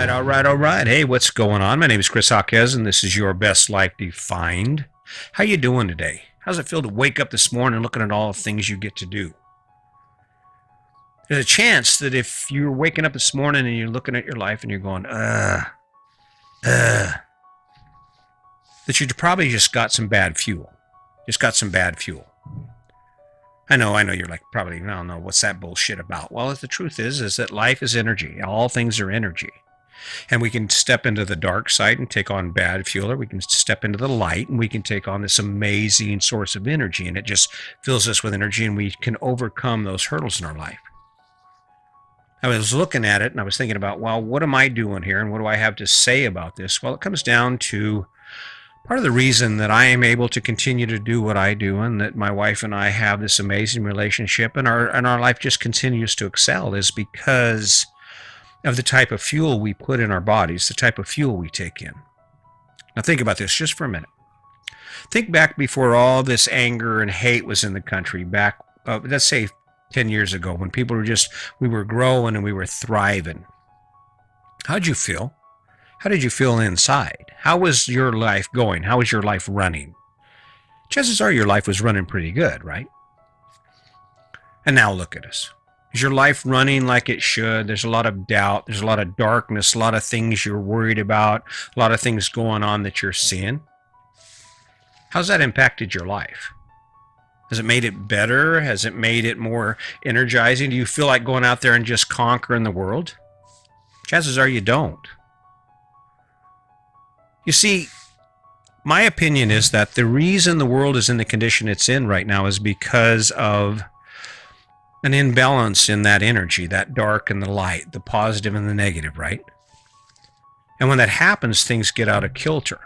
right, all right, all right. Hey, what's going on? My name is Chris Hawkes, and this is Your Best Life Defined. How you doing today? How's it feel to wake up this morning looking at all the things you get to do? There's a chance that if you're waking up this morning and you're looking at your life and you're going, uh, that you probably just got some bad fuel. Just got some bad fuel. I know, you're like, probably, I don't know, what's that bullshit about? Well, the truth is that life is energy. All things are energy. And we can step into the dark side and take on bad fuel, or we can step into the light and we can take on this amazing source of energy, and it just fills us with energy, and we can overcome those hurdles in our life. I was looking at it and I was thinking about, well, what am I doing here and what do I have to say about this? Well, it comes down to part of the reason that I am able to continue to do what I do, and that my wife and I have this amazing relationship, and our life just continues to excel, is because of the type of fuel we put in our bodies, the type of fuel we take in. Now think about this just for a minute. Think back before all this anger and hate was in the country, back, let's say 10 years ago, when people we were growing and we were thriving. How'd you feel? How did you feel inside? How was your life going? How was your life running? Chances are your life was running pretty good, right? And now look at us. Is your life running like it should? There's a lot of doubt. There's a lot of darkness, a lot of things you're worried about, a lot of things going on that you're seeing. How's that impacted your life? Has it made it better? Has it made it more energizing? Do you feel like going out there and just conquering the world? Chances are you don't. You see, my opinion is that the reason the world is in the condition it's in right now is because of an imbalance in that energy, that dark and the light, the positive and the negative, right? And when that happens, things get out of kilter.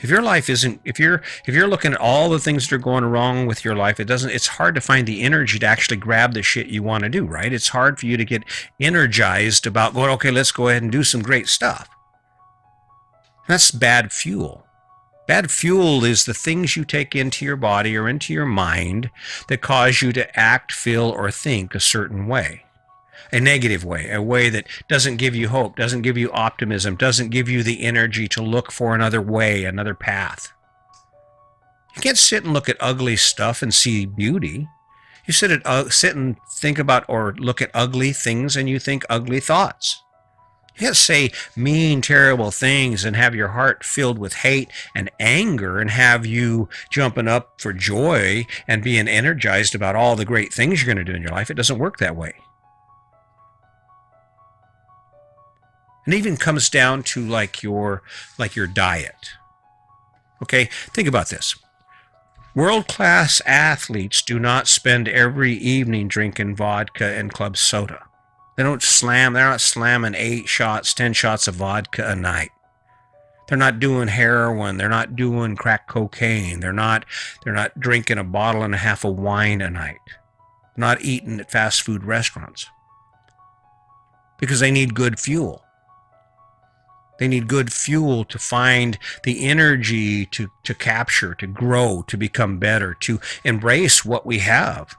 If your life isn't, if you're looking at all the things that are going wrong with your life, it's hard to find the energy to actually grab the shit you want to do, right? It's hard for you to get energized about going, okay, let's go ahead and do some great stuff. That's bad fuel. Bad fuel is the things you take into your body or into your mind that cause you to act, feel, or think a certain way. A negative way, a way that doesn't give you hope, doesn't give you optimism, doesn't give you the energy to look for another way, another path. You can't sit and look at ugly stuff and see beauty. You sit and think about or look at ugly things and you think ugly thoughts. You can't say mean, terrible things and have your heart filled with hate and anger and have you jumping up for joy and being energized about all the great things you're going to do in your life. It doesn't work that way. And it even comes down to like your diet. Okay, think about this. World-class athletes do not spend every evening drinking vodka and club soda. They're not slamming 8 shots, 10 shots of vodka a night. They're not doing heroin. They're not doing crack cocaine. They're not drinking a bottle and a half of wine a night. They're not eating at fast food restaurants. Because they need good fuel. They need good fuel to find the energy to capture, to grow, to become better, to embrace what we have.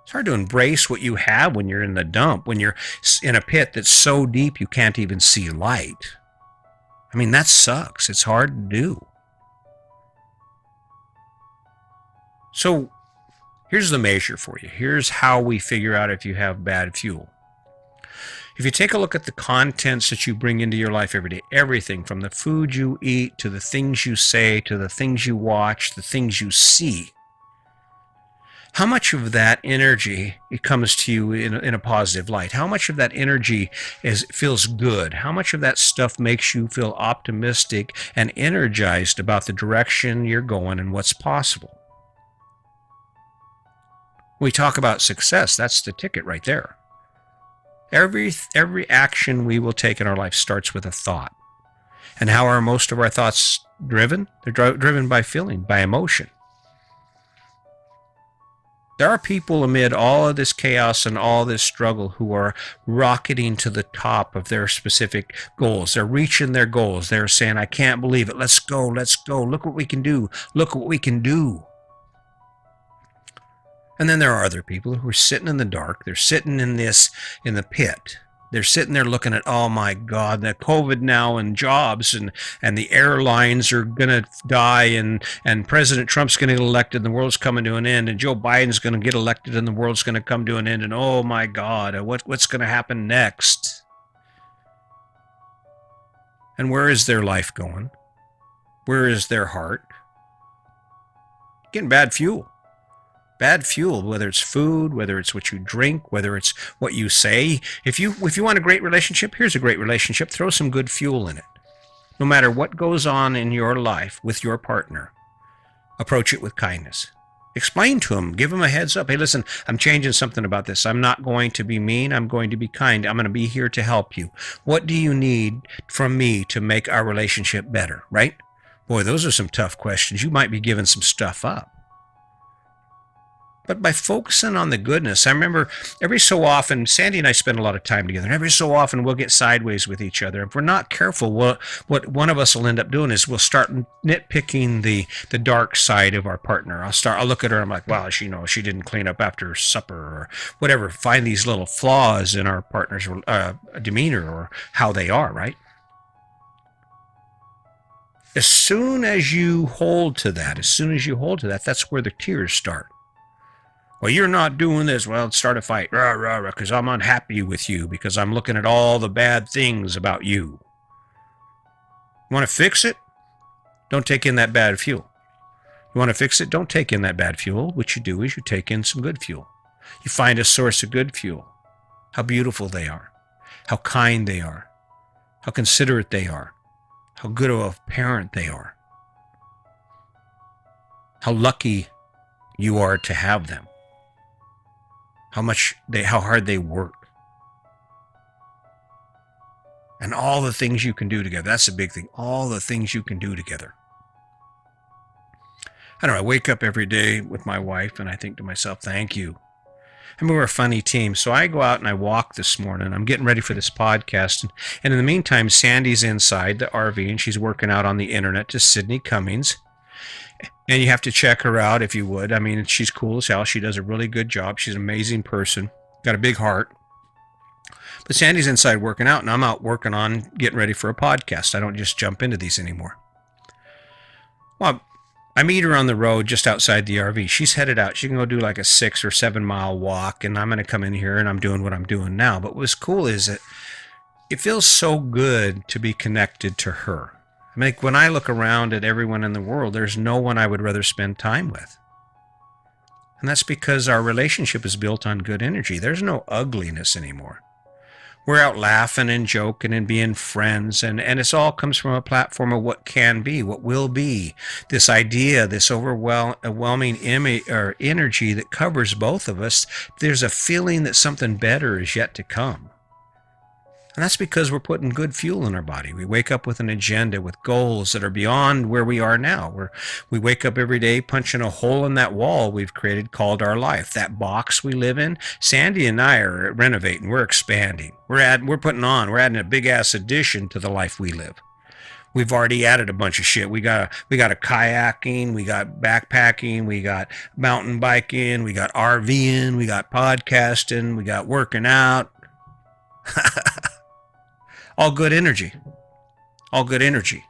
It's hard to embrace what you have when you're in the dump, when you're in a pit that's so deep you can't even see light. I mean, that sucks. It's hard to do. So here's the measure for you. Here's how we figure out if you have bad fuel. If you take a look at the contents that you bring into your life every day, everything from the food you eat to the things you say to the things you watch, the things you see, how much of that energy it comes to you in a positive light? How much of that energy feels good? How much of that stuff makes you feel optimistic and energized about the direction you're going and what's possible? We talk about success. That's the ticket right there. Every action we will take in our life starts with a thought. And how are most of our thoughts driven? They're driven by feeling, by emotion. There are people amid all of this chaos and all this struggle who are rocketing to the top of their specific goals. They're reaching their goals. They're saying, I can't believe it. Let's go. Let's go. Look what we can do. Look what we can do. And then there are other people who are sitting in the dark. They're sitting in the pit, They're sitting there looking at, oh my God, the COVID now and jobs and the airlines are going to die and President Trump's going to get elected and the world's coming to an end and Joe Biden's going to get elected and the world's going to come to an end and oh my God, what's going to happen next? And where is their life going? Where is their heart? Getting bad fuel. Bad fuel, whether it's food, whether it's what you drink, whether it's what you say. If you want a great relationship, here's a great relationship. Throw some good fuel in it. No matter what goes on in your life with your partner, approach it with kindness. Explain to them, give them a heads up. Hey, listen, I'm changing something about this. I'm not going to be mean. I'm going to be kind. I'm going to be here to help you. What do you need from me to make our relationship better, right? Boy, those are some tough questions. You might be giving some stuff up. But by focusing on the goodness, I remember every so often, Sandy and I spend a lot of time together, and every so often we'll get sideways with each other. If we're not careful, what one of us will end up doing is we'll start nitpicking the dark side of our partner. I'll look at her, and I'm like, wow, she didn't clean up after supper or whatever. Find these little flaws in our partner's demeanor or how they are, right? As soon as you hold to that, that's where the tears start. Well, you're not doing this. Well, let's start a fight. Rah, rah, rah, because I'm unhappy with you, because I'm looking at all the bad things about you. You want to fix it? Don't take in that bad fuel. You want to fix it? Don't take in that bad fuel. What you do is you take in some good fuel. You find a source of good fuel. How beautiful they are. How kind they are. How considerate they are. How good of a parent they are. How lucky you are to have them. How hard they work. And all the things you can do together. That's the big thing. All the things you can do together. I don't know, I wake up every day with my wife and I think to myself, thank you. I mean, we're a funny team. So I go out and I walk this morning. I'm getting ready for this podcast. And in the meantime, Sandy's inside the RV and she's working out on the internet to Sydney Cummings. And you have to check her out if you would. I mean, she's cool as hell. She does a really good job. She's an amazing person. Got a big heart. But Sandy's inside working out, and I'm out working on getting ready for a podcast. I don't just jump into these anymore. Well, I meet her on the road just outside the RV. She's headed out. She can go do like a 6 or 7 mile walk, and I'm going to come in here, and I'm doing what I'm doing now. But what's cool is that it feels so good to be connected to her. I mean, like when I look around at everyone in the world, there's no one I would rather spend time with. And that's because our relationship is built on good energy. There's no ugliness anymore. We're out laughing and joking and being friends, and it all comes from a platform of what can be, what will be. This idea, this overwhelming image or energy that covers both of us, there's a feeling that something better is yet to come. And that's because we're putting good fuel in our body. We wake up with an agenda, with goals that are beyond where we are now. We wake up every day punching a hole in that wall we've created called our life. That box we live in, Sandy and I are renovating. We're expanding. We're adding a big ass addition to the life we live. We've already added a bunch of shit. We got a kayaking, we got backpacking, we got mountain biking, we got RVing, we got podcasting, we got working out. All good energy. All good energy.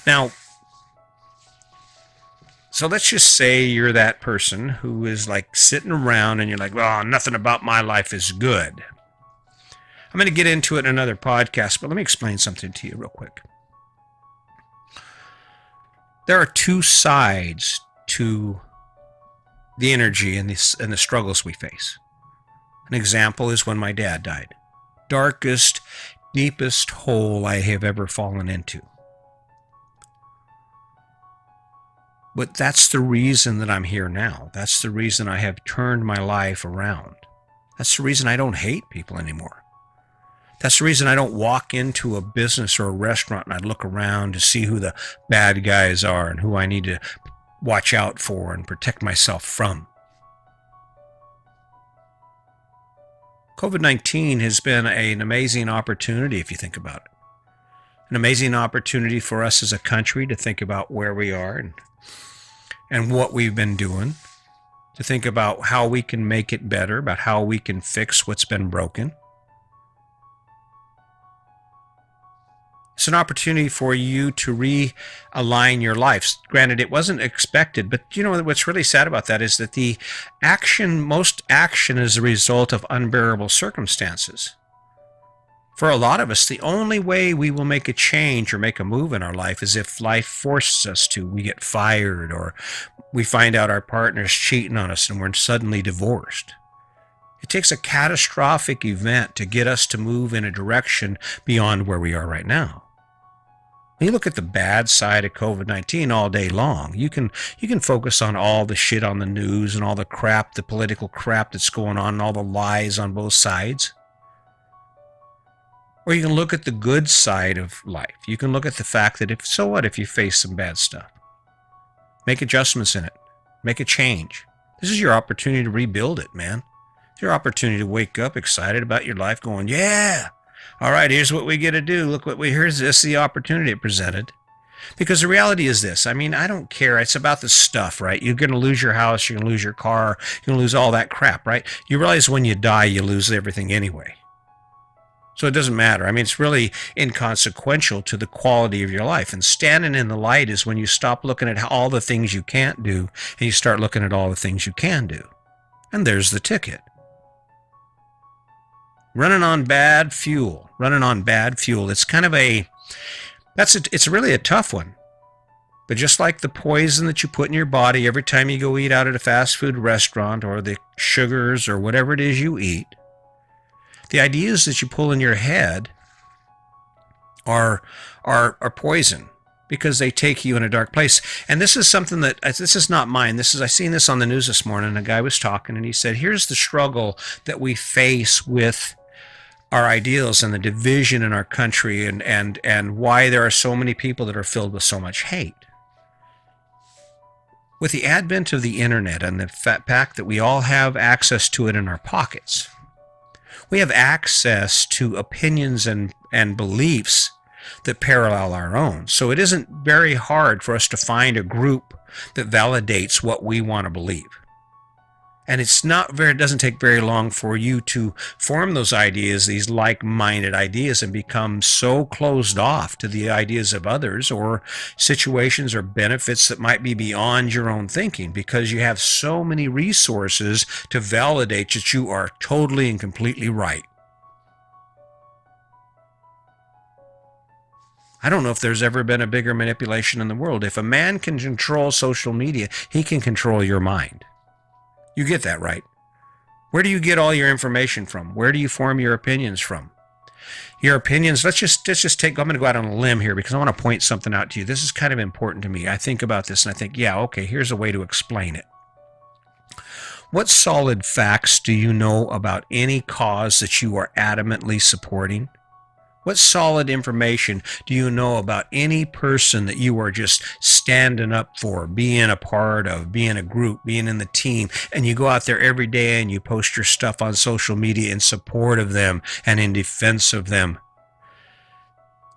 Now, so let's just say you're that person who is like sitting around and you're like, well, nothing about my life is good. I'm going to get into it in another podcast, but let me explain something to you real quick. There are two sides to the energy and the struggles we face. An example is when my dad died. Darkest, deepest hole I have ever fallen into. But that's the reason that I'm here now. That's the reason I have turned my life around. That's the reason I don't hate people anymore. That's the reason I don't walk into a business or a restaurant and I look around to see who the bad guys are and who I need to watch out for and protect myself from. COVID-19 has been an amazing opportunity, if you think about it. An amazing opportunity for us as a country to think about where we are and what we've been doing, to think about how we can make it better, about how we can fix what's been broken. It's an opportunity for you to realign your life. Granted, it wasn't expected, but you know what's really sad about that is that most action is a result of unbearable circumstances. For a lot of us, the only way we will make a change or make a move in our life is if life forces us to. We get fired, or we find out our partner's cheating on us and we're suddenly divorced. It takes a catastrophic event to get us to move in a direction beyond where we are right now. When you look at the bad side of COVID-19 all day long, you can focus on all the shit on the news and all the crap, the political crap that's going on and all the lies on both sides. Or you can look at the good side of life. You can look at the fact that if you face some bad stuff? Make adjustments in it. Make a change. This is your opportunity to rebuild it, man. It's your opportunity to wake up excited about your life going, yeah, all right, here's what we get to do. Look here's the opportunity it presented. Because the reality is this. I mean, I don't care. It's about the stuff, right? You're going to lose your house. You're going to lose your car. You're going to lose all that crap, right? You realize when you die, you lose everything anyway. So it doesn't matter. I mean, it's really inconsequential to the quality of your life. And standing in the light is when you stop looking at all the things you can't do and you start looking at all the things you can do. And there's the ticket. Running on bad fuel. It's kind of it's really a tough one. But just like the poison that you put in your body every time you go eat out at a fast food restaurant, or the sugars or whatever it is you eat, the ideas that you pull in your head are poison, because they take you in a dark place. And this is something this is not mine. I seen this on the news this morning. A guy was talking and he said, here's the struggle that we face with our ideals and the division in our country, and why there are so many people that are filled with so much hate. With the advent of the internet and the fact that we all have access to it in our pockets, we have access to opinions and beliefs that parallel our own. So it isn't very hard for us to find a group that validates what we want to believe. And it doesn't take very long for you to form those ideas, these like-minded ideas, and become so closed off to the ideas of others or situations or benefits that might be beyond your own thinking, because you have so many resources to validate that you are totally and completely right. I don't know if there's ever been a bigger manipulation in the world. If a man can control social media, he can control your mind. You get that, right? Where do you get all your information from? Where do you form your opinions from? Your opinions, let's just take, I'm going to go out on a limb here because I want to point something out to you. This is kind of important to me. I think about this and I think, yeah, okay, here's a way to explain it. What solid facts do you know about any cause that you are adamantly supporting? What solid information do you know about any person that you are just standing up for, being a part of, being a group, being in the team, and you go out there every day and you post your stuff on social media in support of them and in defense of them?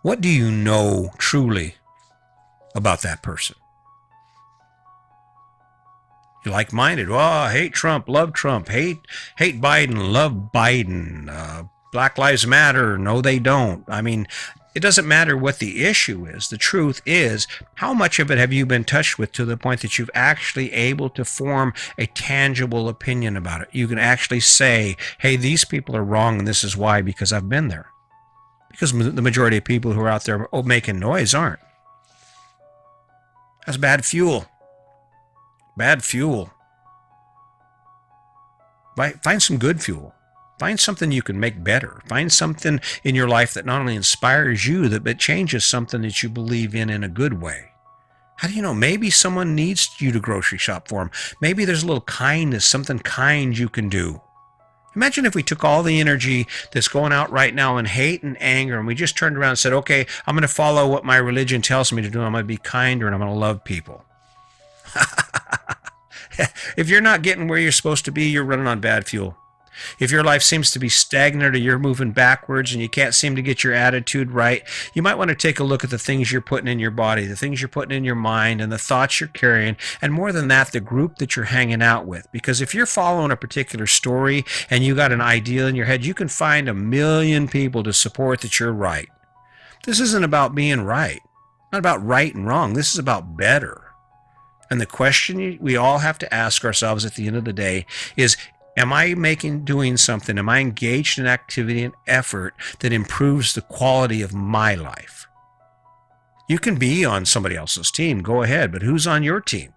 What do you know truly about that person? You like-minded? Oh, I hate Trump, love Trump, hate Biden, love Biden, Black Lives Matter, no they don't. I mean, it doesn't matter what the issue is. The truth is, how much of it have you been touched with to the point that you've actually able to form a tangible opinion about it? You can actually say, hey, these people are wrong and this is why, because I've been there. Because the majority of people who are out there making noise aren't. That's bad fuel. Bad fuel. Find some good fuel. Find something you can make better. Find something in your life that not only inspires you, but changes something that you believe in a good way. How do you know? Maybe someone needs you to grocery shop for them. Maybe there's a little kindness, something kind you can do. Imagine if we took all the energy that's going out right now in hate and anger, and we just turned around and said, okay, I'm going to follow what my religion tells me to do. I'm going to be kinder and I'm going to love people. If you're not getting where you're supposed to be, you're running on bad fuel. If your life seems to be stagnant or you're moving backwards and you can't seem to get your attitude right, you might want to take a look at the things you're putting in your body, the things you're putting in your mind, and the thoughts you're carrying, and more than that, the group that you're hanging out with. Because if you're following a particular story and you got an idea in your head, you can find 1 million people to support that you're right. This isn't about being right. Not about right and wrong. This is about better. And the question we all have to ask ourselves at the end of the day is, am I doing something? Am I engaged in activity and effort that improves the quality of my life? You can be on somebody else's team. Go ahead. But who's on your team?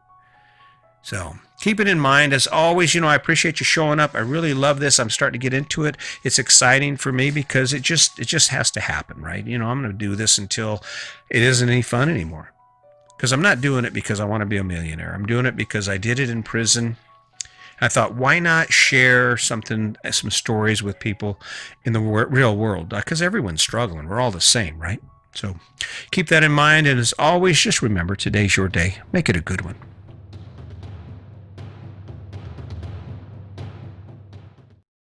So keep it in mind. As always, I appreciate you showing up. I really love this. I'm starting to get into it. It's exciting for me because it just has to happen, right? I'm going to do this until it isn't any fun anymore. Because I'm not doing it because I want to be a millionaire. I'm doing it because I did it in prison. I thought, why not share some stories with people in the real world? Because everyone's struggling. We're all the same, right? So keep that in mind. And as always, just remember, today's your day. Make it a good one.